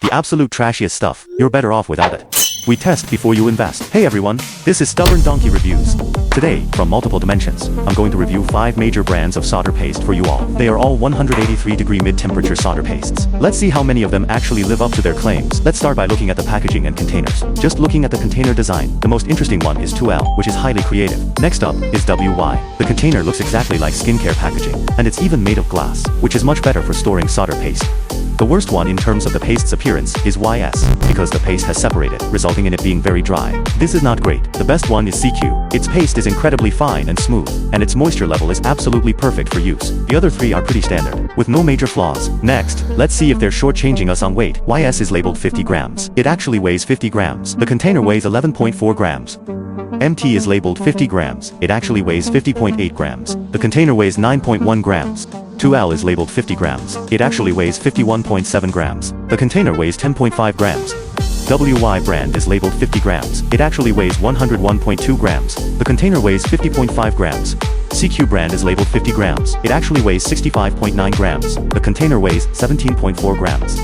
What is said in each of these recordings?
The absolute trashiest stuff. You're better off without it. We test before you invest. Hey everyone, this is Stubborn Donkey Reviews. Today, from multiple dimensions, I'm going to review 5 major brands of solder paste for you all. They are all 183-degree mid-temperature solder pastes. Let's see how many of them actually live up to their claims. Let's start by looking at the packaging and containers. Just looking at the container design, the most interesting one is 2L, which is highly creative. Next up is WY. The container looks exactly like skincare packaging, and it's even made of glass, which is much better for storing solder paste. The worst one in terms of the paste's appearance is YS, because the paste has separated, resulting in it being very dry. This is not great. The best one is CQ. Its paste is incredibly fine and smooth, and its moisture level is absolutely perfect for use. The other 3 are pretty standard, with no major flaws. Next, let's see if they're shortchanging us on weight. YS is labeled 50 grams. It actually weighs 50 grams. The container weighs 11.4 grams. MT is labeled 50 grams. It actually weighs 50.8 grams. The container weighs 9.1 grams. 2L is labeled 50 grams. It actually weighs 51.7 grams. The container weighs 10.5 grams. WY brand is labeled 50 grams. It actually weighs 101.2 grams. The container weighs 50.5 grams. CQ brand is labeled 50 grams. It actually weighs 65.9 grams. The container weighs 17.4 grams.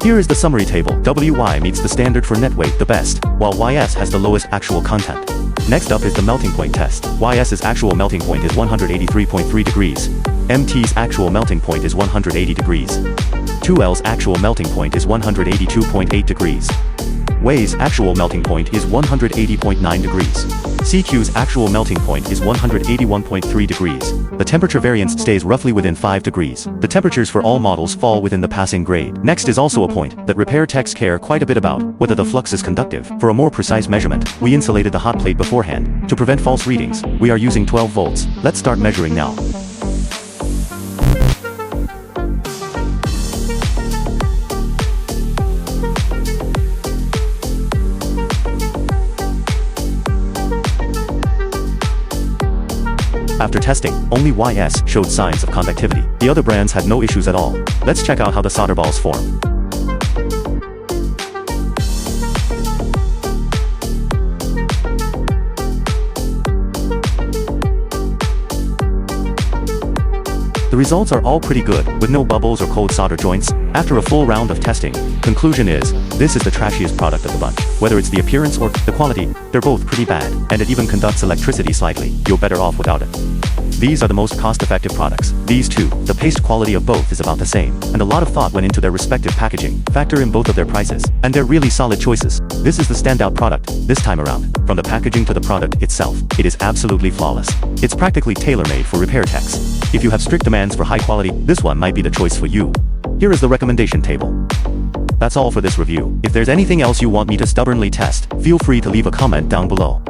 Here is the summary table. WY meets the standard for net weight the best, while YS has the lowest actual content. Next up is the melting point test. YS's actual melting point is 183.3 degrees. MT's actual melting point is 180 degrees. 2L's actual melting point is 182.8 degrees. WY's actual melting point is 180.9 degrees. CQ's actual melting point is 181.3 degrees. The temperature variance stays roughly within 5 degrees. The temperatures for all models fall within the passing grade. Next is also a point that repair techs care quite a bit about, whether the flux is conductive. For a more precise measurement, we insulated the hot plate beforehand. To prevent false readings, we are using 12 volts. Let's start measuring now. After testing, only YS showed signs of conductivity. The other brands had no issues at all. Let's check out how the solder balls form. The results are all pretty good, with no bubbles or cold solder joints. After a full round of testing, conclusion is, this is the trashiest product of the bunch. Whether it's the appearance or the quality, they're both pretty bad, and it even conducts electricity slightly. You're better off without it. These are the most cost-effective products. These two, the paste quality of both is about the same, and a lot of thought went into their respective packaging. Factor in both of their prices, and they're really solid choices. This is the standout product, this time around. From the packaging to the product itself, it is absolutely flawless. It's practically tailor-made for repair techs. If you have strict demands for high quality, this one might be the choice for you. Here is the recommendation table. That's all for this review. If there's anything else you want me to stubbornly test, feel free to leave a comment down below.